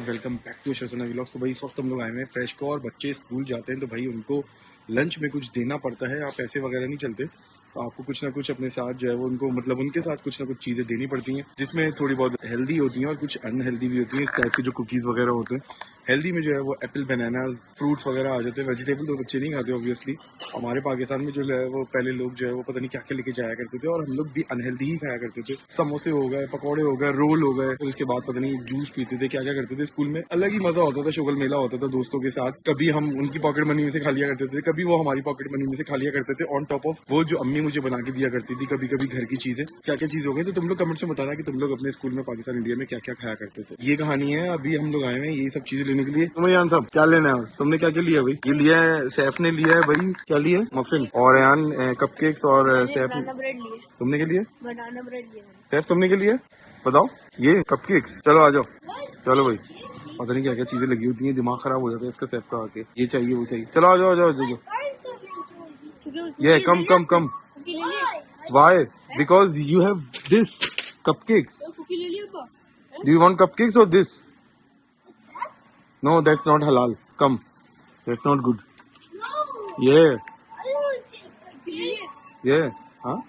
Welcome back to Shosna vlogs. तो भाई इस वक्त हम लोग आए हैं फ्रेश को, और बच्चे स्कूल जाते हैं तो भाई उनको लंच में कुछ देना पड़ता है। यहाँ पैसे वगैरह नहीं चलते, तो आपको कुछ ना कुछ अपने साथ जो है वो उनको मतलब उनके साथ कुछ ना कुछ चीज़ें देनी पड़ती हैं, जिसमें थोड़ी बहुत हेल्दी होती हैं और कुछ अनहेल्दी भी होती हैं। इस टाइप के जो कुकीज़ वगैरह होते हैं, हेल्दी में जो है वो एप्पल बनानाज फ्रूट्स वगैरह आ जाते हैं। वेजिटेबल तो बच्चे नहीं खाते ऑब्वियसली। हमारे पाकिस्तान में जो है वो पहले लोग जो है वो पता नहीं क्या क्या लेके जाया करते थे, और हम लोग भी अनहेल्दी ही खाया करते थे। समोसे हो गए, पकौड़े हो गए, रोल हो गए, फिर उसके बाद पता नहीं जूस पीते थे, क्या क्या करते थे। स्कूल में अलग ही मजा होता था, शुगल मेला होता था दोस्तों के साथ। कभी हम उनकी पॉकेट मनी में से खा लिया करते थे, कभी वो हमारी पॉकेट मनी में से खा लिया करते थे, ऑन टॉप ऑफ वो जो अम्मी मुझे बना के दिया करती थी कभी कभी घर की चीजें। क्या क्या चीज हो गई, तो तुम लोग कमेंट्स में बताना कि तुम लोग अपने स्कूल में पाकिस्तान इंडिया में क्या क्या खाया करते थे। ये कहानी है। अभी हम लोग आए हैं यही सब चीजें लेने के लिए। तुम्हें यान सब क्या लेना है? तुमने क्या क्या लिया भाई? ये लिया है, सैफ ने लिया है भाई, क्या लिया है? मफिन। और यान कपकेक्स, और सैफ ब्रेड लिए। तुमने क्या लिया? बनाना ब्रेड लिए। सैफ तुमने क्या लिया? बताओ। ये कपकेक्स। चलो आ जाओ, चलो भाई। पता नहीं क्या क्या चीजें लगी होती हैं, दिमाग खराब हो जाता है इसका सैफ का आके। ये चाहिए वो चाहिए, चलो आ जाओ आ जाओ आ जाओ। ये come come come. Why? Because you have this cupcakes. Do you want cupcakes or this? No, that's not halal. Come, that's not good. Yeah, yeah. हाँ,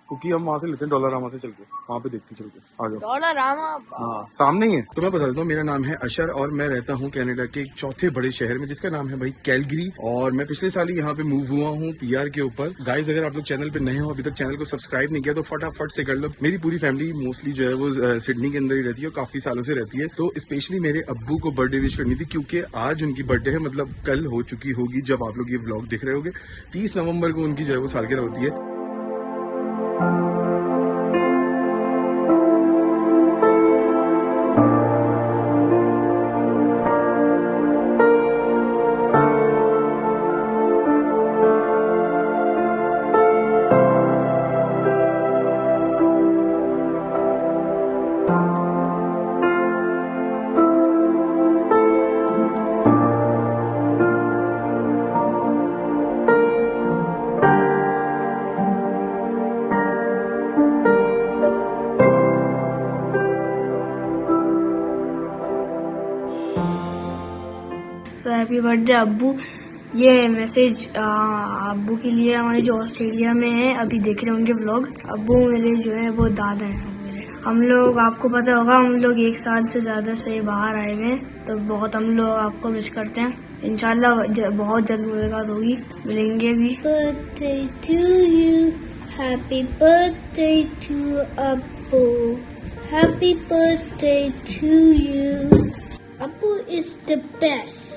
कुकी हम वहाँ से लेते हैं, डॉलर रामा से चल के, वहाँ पे देखते चल के। आ जाओ। डॉलर रामा? हाँ, सामने ही है। तो मैं बता देता हूँ, मेरा नाम है अशर और मैं रहता हूँ कनाडा के एक चौथे बड़े शहर में, जिसका नाम है भाई कैलगरी। और मैं पिछले साल ही यहाँ पे मूव हुआ हूँ पीआर के ऊपर। गाइस, अगर आप लोग चैनल पे नए हो, अभी तक चैनल को सब्सक्राइब नहीं किया, तो फटाफट से कर लो। मेरी पूरी फैमिली मोस्टली जो है वो सिडनी के अंदर ही रहती है, काफी सालों से रहती है। तो स्पेशली मेरे अब्बू को बर्थडे विश करनी थी, क्योंकि आज उनकी बर्थडे है, मतलब कल हो चुकी होगी जब आप लोग ये व्लॉग देख रहे होगे। 30 नवंबर को उनकी जो है वो सालगिरह होती है। हैप्पी बर्थडे अब्बू। ये मैसेज अब्बू के लिए, हमारे जो ऑस्ट्रेलिया में है, अभी देख रहे होंगे व्लॉग। अब्बू मेरे जो है वो दादा हैं मेरे। हम लोग, आपको पता होगा, हम लोग 1 साल से ज्यादा से बाहर आए हुए हैं, तो बहुत हम लोग आपको मिस करते हैं। इंशाल्लाह बहुत जल्द मुलाकात होगी, मिलेंगे भी। Birthday to you, happy birthday to अब्बू, हैप्पी बर्थडे टू यू। अब्बू इज द बेस्ट।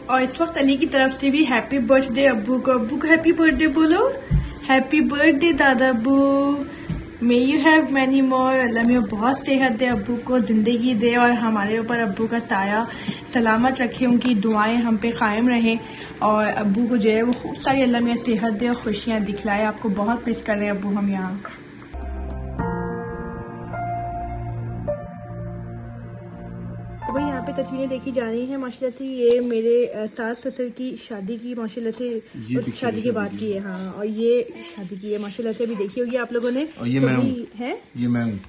और इस वक्त अली की तरफ से भी हैप्पी बर्थडे अब्बू को। अब्बू को हैप्पी बर्थडे बोलो। हैप्पी बर्थडे दादा अब्बू, may you have many more. अल्लाह में बहुत सेहत दे, अब्बू को जिंदगी दे, और हमारे ऊपर अब्बू का साया सलामत रखे, उनकी दुआएं हम पे कायम रहें, और अब्बू को जो है वो खूब सारी अल्लाह में सेहत दे और खुशियाँ दिखलाए। आपको बहुत मिस कर रहे हैं अब्बू हम यहाँ। भाई यहाँ पे तस्वीरें देखी जा रही हैं माशाल्लाह से। ये मेरे सास ससुर की शादी की माशाल्लाह से, शादी के बाद की है। हाँ, और ये शादी की है माशाल्लाह से, अभी देखी होगी आप लोगों ने। और ये मैं है, ये मैं हूँ।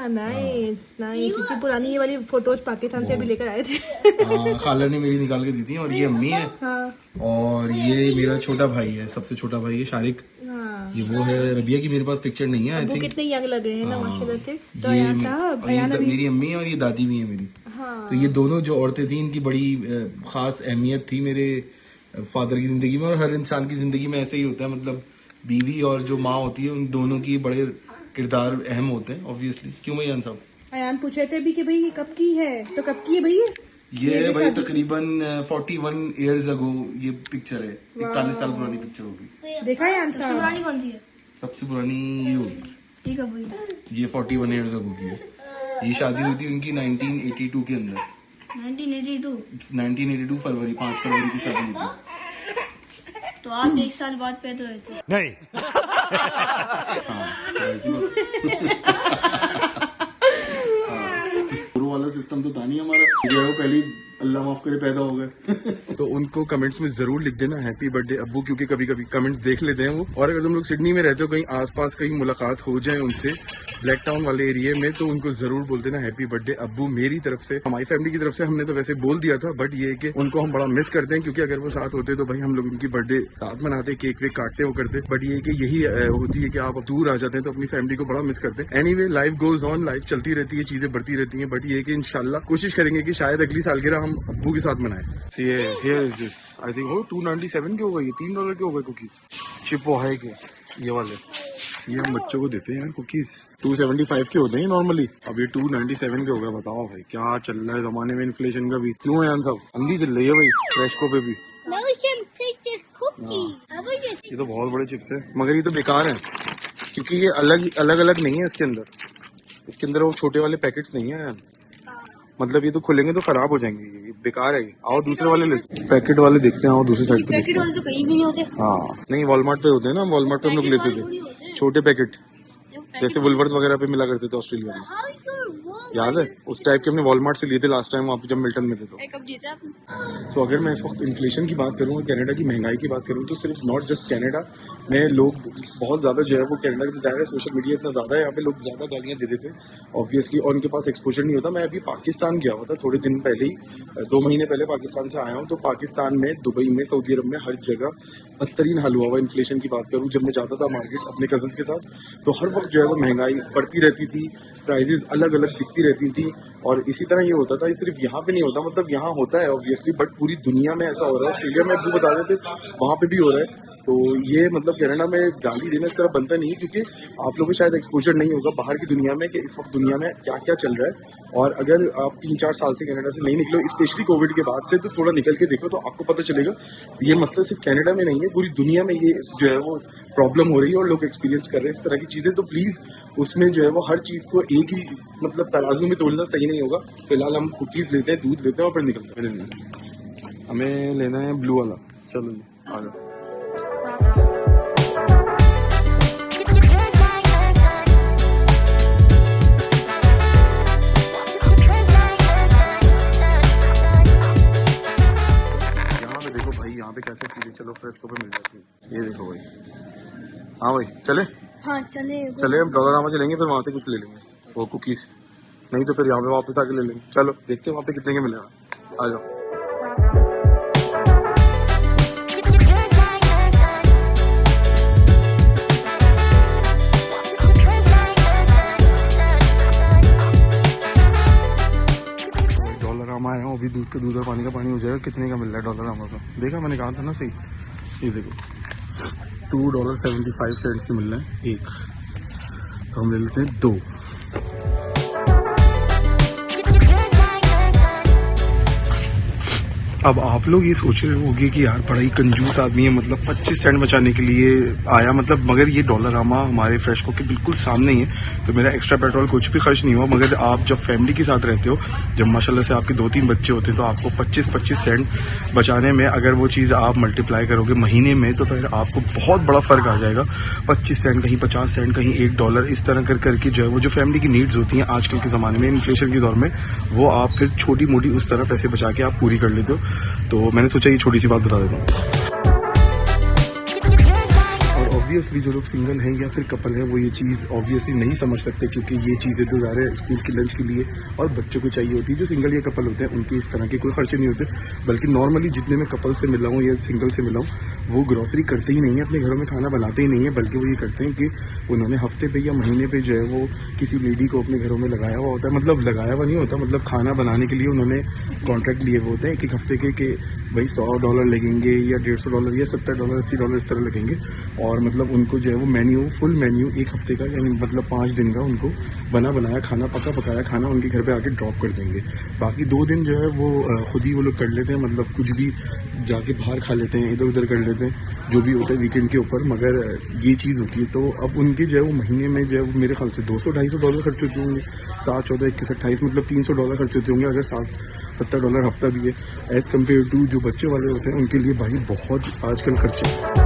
Nice nice. इतनी पुरानी ये वाली फोटोज पाकिस्तान से अभी लेकर आए थे। खाला ने मेरी निकाल के दी थी। और ये अम्मी है। हाँ। और ये मेरा छोटा भाई है, सबसे छोटा भाई है शारिक। हाँ। ये वो है रबिया की, मेरे पास पिक्चर नहीं है। आई थिंक कितने यंग लग रहे हैं ना माशाल्लाह से। तो ये मेरी अम्मी है और ये दादी भी है मेरी। हाँ। तो ये दोनों जो औरतें थी, इनकी बड़ी खास अहमियत थी मेरे फादर की जिंदगी में, और हर इंसान की जिंदगी में ऐसे ही होता है। मतलब बीवी और जो माँ होती है, उन दोनों की बड़े किरदार अहम होते हैं ऑब्वियसली। क्यों भैया साहब? अयान पूछ रहे थे अभी कि भाई ये कब की है, तो कब की है भाई? ये भाई तकरीबन 41 ईयर्स अगो ये पिक्चर है। 41 साल पुरानी पिक्चर होगी। देखा है सबसे पुरानी कौन सी है? सबसे पुरानी ये होगी, ठीक है भाई। ये 41 ईयर्स अगो की है। ये शादी हुई थी उनकी 1982 के अंदर। 1982। 1982 फरवरी 5 फरवरी को शादी हुई थी। तो आप 1 साल बाद पैदा हुए थे। नहीं। शुरू वाला सिस्टम तो था नहीं हमारा, जो है वो पहले अल्लाह माफ करे पैदा हो गए। तो उनको कमेंट्स में जरूर लिख देना हैप्पी बर्थडे अब्बू, क्योंकि कभी कभी कमेंट्स देख लेते हैं वो। और अगर तुम लोग सिडनी में रहते हो, कहीं आसपास कहीं मुलाकात हो जाए उनसे ब्लैक टाउन वाले एरिया में, तो उनको जरूर बोल देना हैप्पी बर्थडे अब्बू मेरी तरफ से। हमारी फैमिली की तरफ से हमने तो वैसे बोल दिया था, बट ये है कि उनको हम बड़ा मिस करते हैं, क्योंकि अगर वो साथ होते तो भाई हम लोग उनकी बर्थडे साथ मनाते, केक वेक काटते वो करते। बट ये है कि यही होती है कि आप दूर आ जाते हैं तो अपनी फैमिली को बड़ा मिस करते हैं। Anyway, life goes on, life चलती रहती है, चीजें बढ़ती रहती हैं। बट ये है कि इंशाल्लाह कोशिश करेंगे कि शायद अगली सालगिरह हम अब्बू के साथ मनाएं। ये here is this, I think वो $2.97 के हो गए, ये $3 के हो गए कुकीज। चिपो है के ये वाले, ये हम बच्चों को देते हैं यार कुकीज। 275 के होते हैं नॉर्मली, अब ये 297 के हो गए। बताओ भाई क्या चल रहा है जमाने में, इन्फ्लेशन का भी क्यों है सब, अंधी चल रही है भाई फ्रेशको पे भी। Now we can take this cookie. How about you? ये तो बहुत बड़े चिप्स है, मगर ये तो बेकार है, क्योंकि ये अलग अलग नहीं है। इसके अंदर वो छोटे वाले पैकेट्स नहीं है यार, मतलब ये तो खुलेंगे तो खराब हो जाएंगे, ये बेकार है। आओ दूसरे वाले ले, पैकेट वाले देखते हैं, आओ दूसरी साइड पे। पैकेट वाले तो कहीं भी नहीं होते। हाँ नहीं, वॉलमार्ट पे होते हैं ना, वॉलमार्ट पे हम लोग लेते थे छोटे पैकेट, जैसे वुलवर्थ वगैरह पे मिला करते थे ऑस्ट्रेलिया में, How you walk? याद है? उस टाइप के हमने वॉलमार्ट से लिए थे लास्ट टाइम, वहाँ पे जब मिल्टन में थे तो। कब दिए थे आपने? तो अगर मैं इस वक्त इन्फ्लेशन की बात करूँ और कनाडा की महंगाई की बात करूँ, तो सिर्फ नॉट जस्ट कनाडा में लोग बहुत ज़्यादा जो है वो कनाडा में दायरा, सोशल मीडिया इतना ज़्यादा है, यहाँ पे लोग ज़्यादा गालियाँ दे देते हैं ऑब्वियसली, और उनके पास एक्सपोजर नहीं होता। मैं अभी पाकिस्तान गया हुआ था थोड़े दिन पहले ही, 2 महीने पहले पाकिस्तान से आया हूँ। तो पाकिस्तान में, दुबई में, सऊदी अरब में, हर जगह बदतरीन हाल हुआ हुआ इन्फ्लेशन की बात करूँ। जब मैं जाता था मार्केट अपने कजन्स के साथ, तो हर वक्त जो है वो महंगाई बढ़ती रहती थी, प्राइजेस अलग अलग दिखती रहती थी। और इसी तरह ये होता था, ये सिर्फ यहाँ पे नहीं होता, मतलब यहाँ होता है ऑब्वियसली, बट पूरी दुनिया में ऐसा हो रहा है। ऑस्ट्रेलिया में अभी बता रहे थे, वहाँ पे भी हो रहा है। तो ये मतलब कनाडा में गाली देना इस तरह बनता नहीं है, क्योंकि आप लोगों को शायद एक्सपोजर नहीं होगा बाहर की दुनिया में कि इस वक्त दुनिया में क्या क्या चल रहा है। और अगर आप 3-4 साल से कनाडा से नहीं निकले, स्पेशली कोविड के बाद से, तो थोड़ा निकल के देखो तो आपको पता चलेगा ये मसला सिर्फ कनाडा में नहीं है, पूरी दुनिया में ये जो है वो प्रॉब्लम हो रही है और लोग एक्सपीरियंस कर रहे हैं इस तरह की चीज़ें। तो प्लीज़ उसमें जो है वो हर चीज़ को एक ही मतलब तराजू में तोड़ना सही नहीं होगा। फिलहाल हम कुकीज़ लेते हैं, दूध लेते हैं और फिर निकलते हैं। हमें लेना है ब्लू वाला, चलो जी आ जाओ। यहाँ पे क्या क्या चीजें चलो फ्रेशको पे मिल जाती है, ये देखो भाई। हाँ भाई चले, हाँ चले। हम डॉलरामा चलेंगे, फिर वहाँ से कुछ ले लेंगे वो कुकीज, नहीं तो फिर यहाँ पे वापस आके ले लेंगे। चलो देखते हैं वहाँ पे कितने के मिलेगा, आ जाओ। डॉलरामा आया हूँ, अभी दूध का दूध और पानी का पानी हो जाएगा। कितने का मिल रहा है डॉलरामा का, देखा मैंने कहा था ना सही, ये देखो $2.75 के मिल रहे हैं एक, तो हम ले लेते हैं 2। अब आप लोग ये सोच रहे होंगे कि यार बड़ा ही कंजूस आदमी है, मतलब 25 सेंट बचाने के लिए आया, मतलब मगर ये डॉलरामा हमारे फ्रेशको के बिल्कुल सामने ही है, तो मेरा एक्स्ट्रा पेट्रोल कुछ भी खर्च नहीं हुआ। मगर आप जब फैमिली के साथ रहते हो, जब माशाल्लाह से आपके 2-3 बच्चे होते हैं, तो आपको 25 सेंट बचाने में अगर वो चीज़ आप मल्टीप्लाई करोगे महीने में, तो फिर आपको बहुत बड़ा फ़र्क आ जाएगा। 25 सेंट कहीं 50 सेंट कहीं $1, इस तरह कर करके जो है वो जो फैमिली की नीड्स होती हैं आजकल के ज़माने में इन्फ्लेशन के दौर में, वो आप फिर छोटी मोटी उस तरह पैसे बचा के आप पूरी कर लेते हो। तो मैंने सोचा ये छोटी सी बात बता देता हूँ। ऑब्वियसली जो लोग सिंगल हैं या फिर कपल हैं वो ये चीज़ ऑब्वियसली नहीं समझ सकते, क्योंकि ये चीज़ें तो ज़्यादा स्कूल की लंच के लिए और बच्चों को चाहिए होती है। जो सिंगल या कपल होते हैं उनके इस तरह के कोई खर्चे नहीं होते, बल्कि नॉर्मली जितने मैं कपल से मिला हूँ या सिंगल से मिला हूँ, वो ग्रॉसरी करते ही नहीं है, अपने घरों में खाना बनाते ही नहीं है, बल्कि वो ये करते हैं कि उन्होंने हफ्ते पे या महीने पे जो है वो किसी लेडी को अपने घरों में लगाया हुआ होता है, मतलब लगाया हुआ नहीं होता, मतलब खाना बनाने के लिए उन्होंने कॉन्ट्रैक्ट लिए हुए होते हैं एक हफ्ते के, कि भाई $100 लगेंगे या $150 या $70 $80 इस तरह लगेंगे। और मतलब उनको जो है वो मेन्यू, फुल मेन्यू एक हफ्ते का, यानी मतलब 5 दिन का उनको बना बनाया खाना, पका पकाया खाना उनके घर पे आके ड्रॉप कर देंगे। बाकी 2 दिन जो है वो खुद ही वो लोग कर लेते हैं, मतलब कुछ भी जाके बाहर खा लेते हैं, इधर उधर कर लेते हैं, जो भी होता है वीकेंड के ऊपर। मगर ये चीज़ होती है, तो अब उनके जो है वो महीने में जो है वो मेरे ख्याल से $200-250 खर्च होते होंगे, 7, 14, 21, 28 मतलब $300 खर्च होते होंगे, अगर 7 $70 हफ्ता भी है। एज़ कम्पेयर टू जो बच्चे वाले होते हैं उनके लिए भाई बहुत आजकल खर्चे।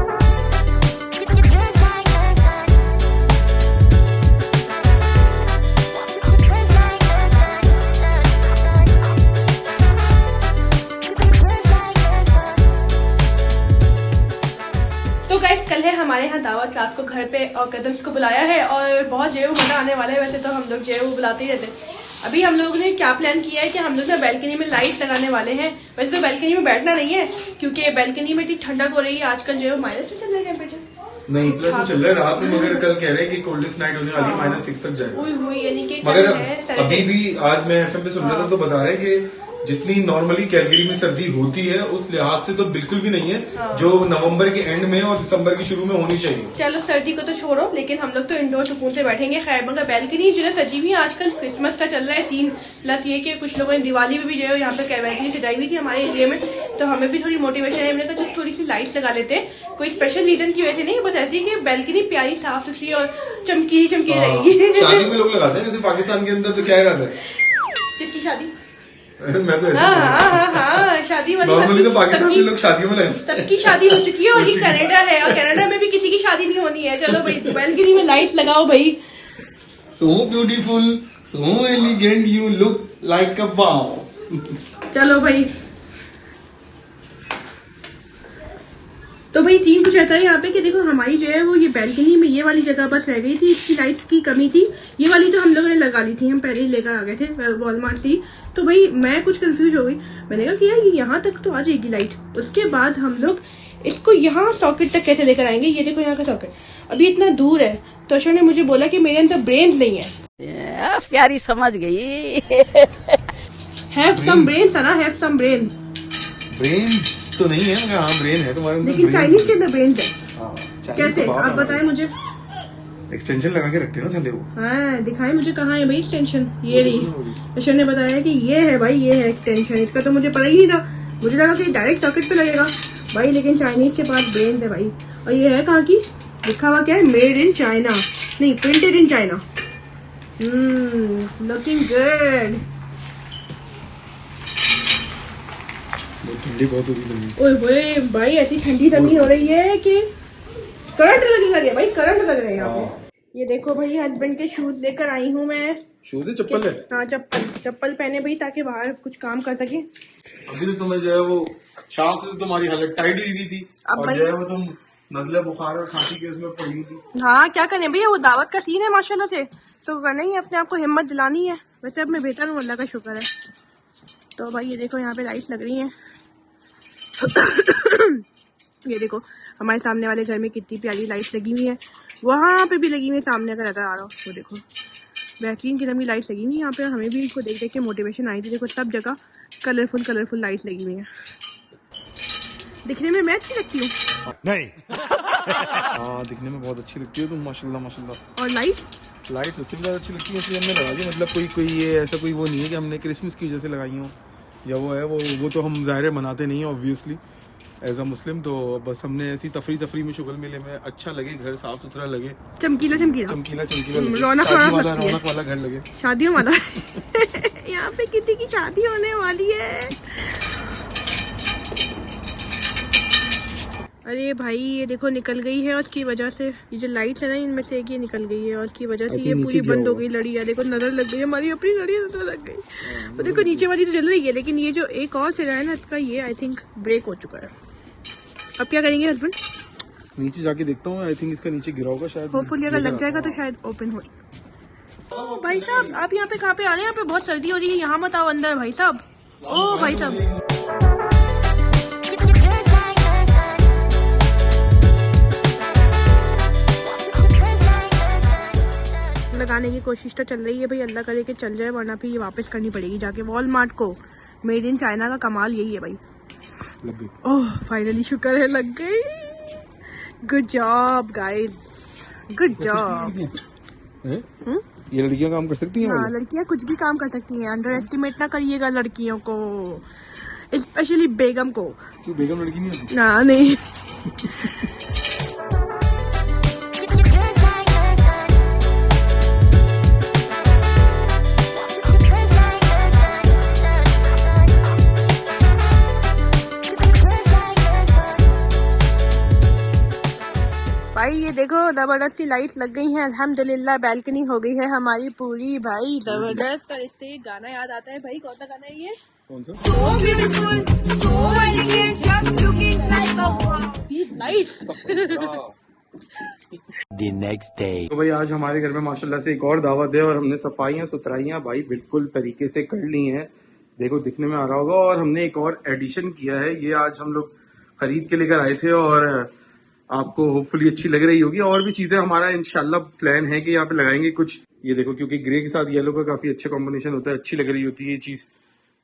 कल है हमारे यहाँ दावत, रात को घर पे और कजन्स को बुलाया है और बहुत जो मजा आने वाला है। वैसे तो हम लोग जो बुलाते ही रहते हैं। अभी हम लोगों ने क्या प्लान किया है कि हम लोग ना बैल्कनी में लाइट लगाने वाले हैं। वैसे तो बैल्कनी में बैठना नहीं है क्योंकि बैल्कनी में इतनी ठंडक हो रही है आजकल, जो माइनस में चल रहा है टेम्परेचर। नहीं प्लस में चल रहा है रात में, मगर कल कह रहे हैं कि कोल्डेस्ट नाइट होने वाली है, -6 तक जाएगा। यानी कि मगर अभी भी आज मैं FM पे सुन रहा था तो बता रहे हैं कि जितनी नॉर्मली कैलगरी में सर्दी होती है उस लिहाज से तो बिल्कुल भी नहीं है जो नवंबर के एंड में और दिसंबर के शुरू में होनी चाहिए। चलो सर्दी को तो छोड़ो, लेकिन हम लोग तो इंडोर सुकून से बैठेंगे। खैर मगर बैल्कनी जो है सजी हुई है, आजकल क्रिसमस का चल रहा है सीन, प्लस ये कि कुछ लोगों ने दिवाली में भी जो है यहाँ पे बैल्कनी सजाई हुई थी हमारे एरिया में, तो हमें भी थोड़ी मोटिवेशन है। हमने कहा थोड़ी सी लाइट लगा लेते हैं, कोई स्पेशल रीजन की वजह से नहीं, बस ऐसी कि बैल्कनी प्यारी साफ सुथरी और चमकीली लगेगी। शादी में लोग लगाते हैं, जैसे पाकिस्तान के अंदर तो क्या इरादा है? किसकी शादी? मैं तो हाँ, शादी वाली नॉर्मली तो पाकिस्तान के लोग शादियों में लगे, सबकी शादी हो चुकी है और ये कनाडा है और कनाडा में भी किसी की शादी नहीं होनी है। चलो भाई बैल्कनी में लाइट लगाओ भाई। So beautiful, so elegant, you look like a wow. चलो भाई, तो भाई सीन कुछ ऐसा है यहाँ पे कि देखो हमारी जो है वो ये बैल्कनी में ये वाली जगह बस रह गई थी, इसकी लाइट की कमी थी। ये वाली तो हम लोगों ने लगा ली थी, हम पहले ही लेकर आ गए थे वॉलमार्ट से। तो भाई मैं कुछ कंफ्यूज हो गई, मैंने कहा कि यार ये यहाँ तक तो आ जाएगी लाइट, उसके बाद हम लोग इसको यहाँ सॉकेट तक कैसे लेकर आएंगे। ये देखो यहाँ का सॉकेट अभी इतना दूर है, तो अशोक ने मुझे बोला कि मेरे अंदर ब्रेन नहीं है। प्यारी समझ गई। हैव सम ब्रेन था ना, हैव सम ब्रेन। ब्रेन्स तो नहीं है मगर हाँ ब्रेन है तुम्हारे अंदर, लेकिन चाइनीज के अंदर ब्रेन है। Chinese कैसे तो आप बताएं मुझे। एक्सटेंशन लगा के रखते हैं ना थले वो। हाँ दिखाएं मुझे कहाँ है भाई एक्सटेंशन। ये रही, अशोक ने बताया कि ये है भाई, ये है एक्सटेंशन। इसका तो मुझे पता ही नहीं था, मुझे लगा कि डायरेक्ट सॉकेट पे लगेगा भाई, लेकिन चाइनीज के पास ब्रेन है भाई। और ये है कहाँ की, लिखा हुआ क्या है, मेड इन चाइना, नहीं printed in China. Looking good. ठंडी बहुत हो रही है। ओए ओए भाई ऐसी ठंडी ठंडी हो रही है कि करंट लगने लगे भाई, करंट लग रहे हैं यहाँ पे। ये देखो भाई हस्बैंड के शूज लेकर आई हूँ मैं। शूज है, चप्पल है? हाँ चप्पल पहने भाई, ताकि बाहर कुछ काम कर सके। अभी तो तुम्हें जो है वो शाम से तो तुम्हारी हालत टाइट हुई थी और जो है वो तुम नजला बुखार और खांसी के उसमें पड़ी हुई थी। हाँ क्या करें भैया, वो दावत का सीन है माशाल्लाह से, तो करना ही अपने आप को हिम्मत दिलानी है। वैसे अब मैं बेहतर हूँ, अल्लाह का शुक्र है। तो भाई ये देखो यहाँ पे लाइट्स लग रही हैं। ये देखो हमारे सामने वाले घर में कितनी प्यारी लाइट्स लगी हुई है, वहाँ पे भी लगी हुई है, सामने अगर नजर आ रहा हो वो देखो बेहतरीन की लंबी लाइट्स लगी हुई है। यहाँ पे हमें भी इनको देख देख के मोटिवेशन आई थी। देखो सब जगह कलरफुल लाइट्स लगी हुई हैं। दिखने में मैं अच्छी लगती हूँ नहीं? हाँ दिखने में बहुत अच्छी लगती है तुम, माशाल्लाह माशाल्लाह। और लाइट्स उससे भी ज्यादा अच्छी लगती है, इसलिए हमने लगा दी। मतलब कोई ये ऐसा कोई वो नहीं है कि हमने क्रिसमस की वजह से लगाई हो या वो है वो तो हम ज़ाहिर मनाते नहीं है ऑब्वियसली एज अ मुस्लिम। तो बस हमने ऐसी तफरी में शुगल मेले में अच्छा लगे, घर साफ सुथरा लगे, चमकीला रौनक वाला घर लगे, शादियों वाला। यहाँ पे किसी की शादी होने वाली है। अरे भाई ये देखो निकल गई है, और उसकी वजह से ये जो लाइट्स है ना इनमें से एक ये निकल गई है और उसकी वजह से ये पूरी बंद हो गई लड़ी है। देखो नजर लग गई, हमारी अपनी लड़ी नजर लग गई। तो देखो नीचे वाली तो जल रही है, लेकिन ये जो एक और सिरा है ना इसका, ये आई थिंक ब्रेक हो चुका है। अब क्या करेंगे हस्बैंड? नीचे जाके देखता हूँ, आई थिंक इसका नीचे गिरा होगा शायद। होपफुली अगर लग जाएगा तो शायद ओपन हो। भाई साहब आप यहाँ पे कहाँ पे आ रहे हैं? यहाँ पे बहुत सर्दी हो रही है, यहाँ मत आओ अंदर भाई साहब। ओ भाई साहब लगाने की कोशिश तो चल रही है भाई, अल्लाह करे कि चल जाए, वरना फिर ये वापस करनी पड़ेगी जाके वॉलमार्ट को। मेड इन चाइना का कमाल यही है भाई। लग गई। ओह फाइनली शुक्र है लग गई। Good job guys, good job. ये लड़कियां काम कर सकती हैं? हाँ लड़कियां कुछ भी काम कर सकती हैं, अंडर एस्टिमेट ना करिएगा लड़कियों को, स्पेशली बेगम को। क्यों बेगम लड़की नहीं होती? ना नहीं। देखो जबरदस्ती लाइट लग गई है, अल्हम्दुलिल्लाह बैल्कनी हो गई है हमारी पूरी भाई, जबरदस्त। और इससे एक गाना याद आता है भाई, कौन सा गाना है ये? कौन सा? So beautiful, so elegant, just looking like a wow. These lights. The next day. तो भाई आज हमारे घर में माशाल्लाह से एक और दावत है और हमने सफाइयाँ सुथराइयाँ भाई बिल्कुल तरीके से कर ली हैं। देखो दिखने में आ रहा होगा। और हमने एक और एडिशन किया है, ये आज हम लोग खरीद के लेकर आए थे और आपको होपफुली अच्छी लग रही होगी। और भी चीजें हमारा इंशाल्लाह प्लान है कि यहाँ पे लगाएंगे कुछ। ये देखो क्योंकि ग्रे के साथ येलो का काफी अच्छा कॉम्बिनेशन होता है, अच्छी लग रही होती है ये चीज।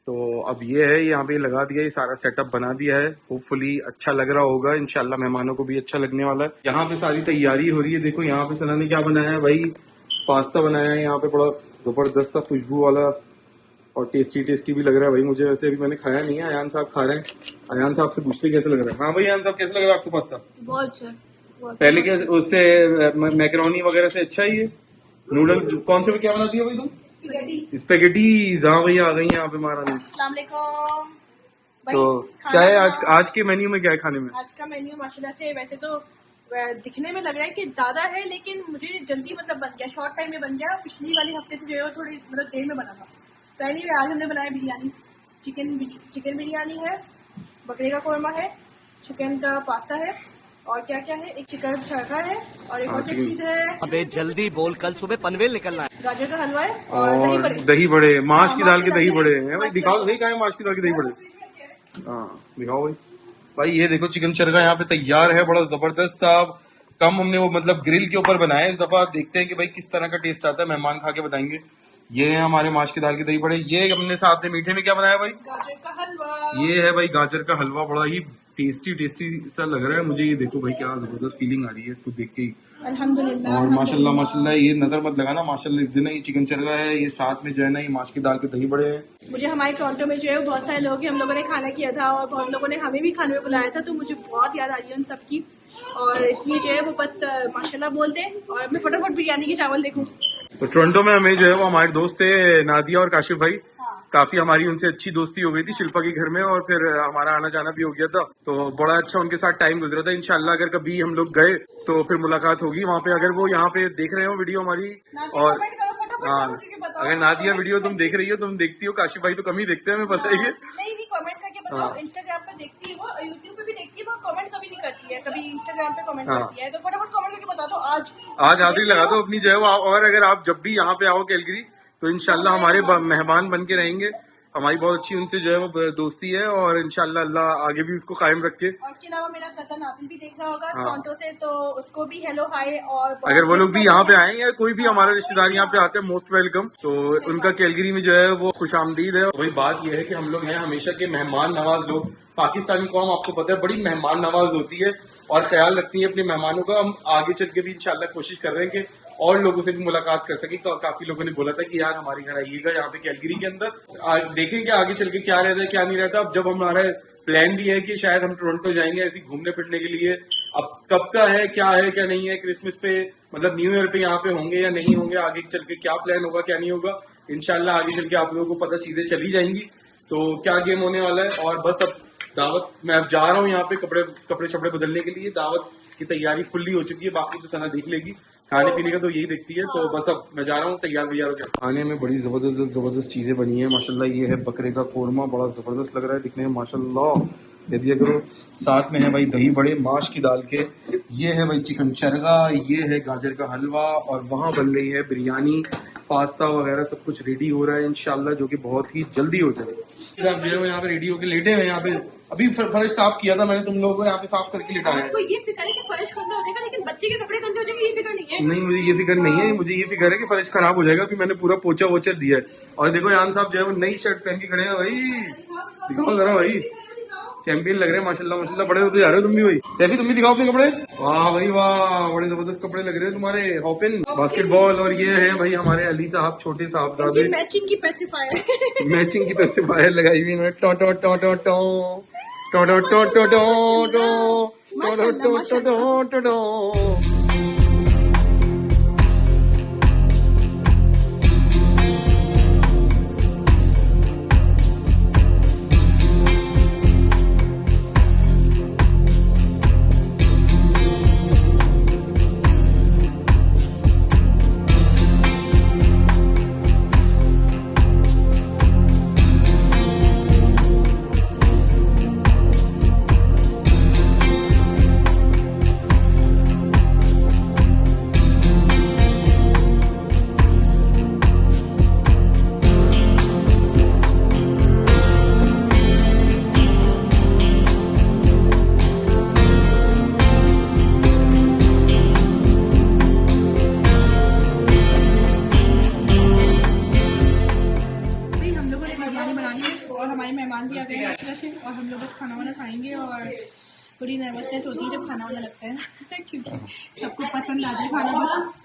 तो अब ये है, यहाँ पे लगा दिया, ये सारा सेटअप बना दिया है। होपफुली अच्छा लग रहा होगा, इंशाल्लाह मेहमानों को भी अच्छा लगने वाला है। यहाँ पे सारी तैयारी हो रही है। देखो यहाँ पे सना ने क्या बनाया है भाई, पास्ता बनाया है यहाँ पे, बड़ा जबरदस्त सा खुशबू वाला और टेस्टी टेस्टी भी लग रहा है भाई मुझे। वैसे अभी मैंने खाया नहीं है, अयान साहब खा रहे हैं। अयान साहब से पूछते कैसे लग रहा है। हाँ भाई अयान साहब कैसे लग रहा है आपको पास्ता? बहुत अच्छा। पहले के उससे मैकरोनी वगैरह से अच्छा ही है। नूडल्स कौन से क्या बना दिया भाई तुम? स्पेगेटीज। हाँ भैया आ गई यहाँ पे महारानी। अस्सलाम वालेकुम। तो क्या है आज के मेन्यू में, क्या है खाने में? आज का मेन्यू माशाल्लाह से वैसे तो दिखने में लग रहा है कि ज्यादा है, लेकिन मुझे जल्दी मतलब बन गया, शॉर्ट टाइम में बन गया। पिछली वाली हफ्ते से जो है वो थोड़ी मतलब देर में बना था। तो एनीवे आज हमने बनाया बिरयानी, चिकन बिरयानी है, बकरे का कौरमा है, चिकन का पास्ता है, और क्या क्या है, एक चिकन चरखा है, और एक और क्या चीज है, अबे जल्दी बोल, कल सुबह पनवेल निकलना है। गाजर का हलवा है और दही बड़े, माश की दाल के दही बड़े हैं भाई। दिखाओ तो सही कहाँ है माश की दाल के दही बड़े। हाँ दिखाओ भाई। भाई ये देखो चिकन चरखा यहाँ पे तैयार है, बड़ा जबरदस्त सा। कम हमने वो मतलब ग्रिल के ऊपर बनाया है इस दफा। देखते हैं कि भाई किस तरह का टेस्ट आता है, मेहमान खा के बताएंगे। ये है हमारे माश की दाल के दही बड़े। ये हमने साथ में मीठे में क्या बनाया भाई? गाजर का हलवा। ये है भाई गाजर का हलवा, बड़ा ही टेस्टी सा लग रहा है मुझे। ये देखो भाई क्या जबरदस्त फीलिंग आ रही है इसको देख के ही। अल्हम्दुलिल्लाह। और माशाल्लाह ये नजर मत लगाना, माशाल्लाह इस दिन ये चिकन चरगा है, ये साथ में जो है ना ये माश की दाल के दही बड़े हैं। मुझे हमारे टोरंटो में जो है बहुत सारे लोग हैं, हम लोगों ने खाना किया था और बहुत लोगों ने हमें भी खाने में बुलाया था, तो मुझे बहुत याद आ रही है उन सबकी। और इसलिए जो है वो बस माशाल्लाह बोल दें और मैं फटाफट बिरयानी के चावल देखूं। तो टोरंटो में हमें जो है वो हमारे दोस्त थे नादिया और काशिफ भाई। काफी हमारी उनसे अच्छी दोस्ती हो गई थी शिल्पा के घर में, और फिर हमारा आना जाना भी हो गया था। तो बड़ा अच्छा उनके साथ टाइम गुजरा था। इंशाल्लाह अगर कभी हम लोग गए तो फिर मुलाकात होगी वहाँ पे। अगर वो यहाँ पे देख रहे हो वीडियो हमारी, और हाँ अगर नादिया वीडियो तुम देख रही हो, तुम देखती हो, काशिफ भाई तो कम ही देखते हैं, हमें पता ही है। नहीं कमेंट करके बताओ। इंस्टाग्राम पे देखती है वो, यूट्यूब पे भी देखती है वो, कमेंट कभी नहीं करती है, कभी इंस्टाग्राम पे कमेंट करती है। तो फटाफट कमेंट करके बता दो आज हाजिरी लगा दो अपनी जो है वो। और अगर आप जब भी यहाँ पे आओ कैलगरी तो इंशाल्लाह हमारे मेहमान बन के रहेंगे। हमारी बहुत अच्छी उनसे जो है वो दोस्ती है, और इंशाल्लाह अल्लाह आगे भी उसको कायम रखे। और इसके अलावा मेरा कजन आदिल भी देख रहा होगा टोरंटो से, तो उसको भी हेलो हाय। और अगर वो लोग भी यहाँ पे आए या कोई भी हमारा रिश्तेदार यहाँ पे आते हैं, मोस्ट वेलकम। तो उनका कैलगरी में जो है वो खुशामदीद है। वही बात यह है कि हम लोग हैं हमेशा के मेहमान नवाज लोग। पाकिस्तानी कौम आपको पता है बड़ी मेहमान नवाज होती है और ख्याल रखती है अपने मेहमानों का। हम आगे चल के भी इंशाल्लाह कोशिश कर रहे हैं कि और लोगों से भी मुलाकात कर सके। काफी लोगों ने बोला था कि यार हमारे घर आइएगा यहाँ पे कैलगरी के अंदर। देखेंगे आगे चल के क्या रहता है क्या नहीं रहता। अब जब हमारा प्लान भी है कि शायद हम टोरंटो जाएंगे ऐसे घूमने फिरने के लिए। अब कब का है क्या नहीं है, क्रिसमस पे मतलब न्यू ईयर पे यहाँ पे होंगे या नहीं होंगे, आगे चल के क्या प्लान होगा क्या नहीं होगा, इंशाल्लाह आगे चल के आप लोगों को पता चीजें चली जाएंगी। तो क्या गेम होने वाला है। और बस अब दावत, मैं अब जा रहा हूँ यहाँ पे कपड़े शपड़े बदलने के लिए। दावत की तैयारी फुल्ली हो चुकी है, बाकी तो सना देख लेगी। खाने पीने का तो यही देखती है। तो बस अब मैं जा रहा हूँ तैयार हो गया। खाने में बड़ी जबरदस्त चीजें बनी है माशाल्लाह। ये है बकरे का कोरमा, बड़ा जबरदस्त लग रहा है दिखने में माशाल्लाह। दे दिया करो। साथ में है भाई दही बड़े माश की दाल के, ये है भाई चिकन चरगा, ये है गाजर का हलवा, और वहाँ बन रही है बिरयानी, पास्ता वगैरह सब कुछ रेडी हो रहा है इंशाल्लाह, जो कि बहुत ही जल्दी हो जाएगा। आप जो है यहाँ पे रेडी होके लेटे हैं यहाँ पे। अभी फर्श साफ किया था मैंने, तुम लोगों को यहाँ पे साफ करके लेटाया है। ये फिक्र है कि फर्श गंदा हो जाएगा, लेकिन बच्चे के कपड़े गंदे हो जाएंगे, ये फिक्र नहीं है। नहीं मुझे ये फिक्र नहीं है, मुझे ये फिक्र है कि फर्श खराब हो जाएगा, कि मैंने पूरा पोचा वोचा दिया है। और देखो यान साहब जो है वो नई शर्ट पहन के खड़े हैं भाई। दिखाओ जरा भाई, चैंपियन लग रहे हैं माशाल्लाह माशाल्लाह। बड़े होते जा रहे हो तुम भी भाई। सैफी तुम भी दिखाओ अपने कपड़े। वाह भाई वाह, बड़े जबरदस्त कपड़े लग रहे हैं तुम्हारे। Hopping basketball. और ये है भाई हमारे अली साहब, छोटे साहबजादे। मैचिंग की पैसिफायर मैचिंग की पैसिफायर लगाई हुई इन्होंने। टो टो टो टो टो टो टो टो टो टो टो टो टो टो। हम लोग बस खाना वाना खाएंगे और थोड़ी नर्वसनेस होती है जब खाना वाना लगता है क्योंकि सबको पसंद आ जाए खाना बस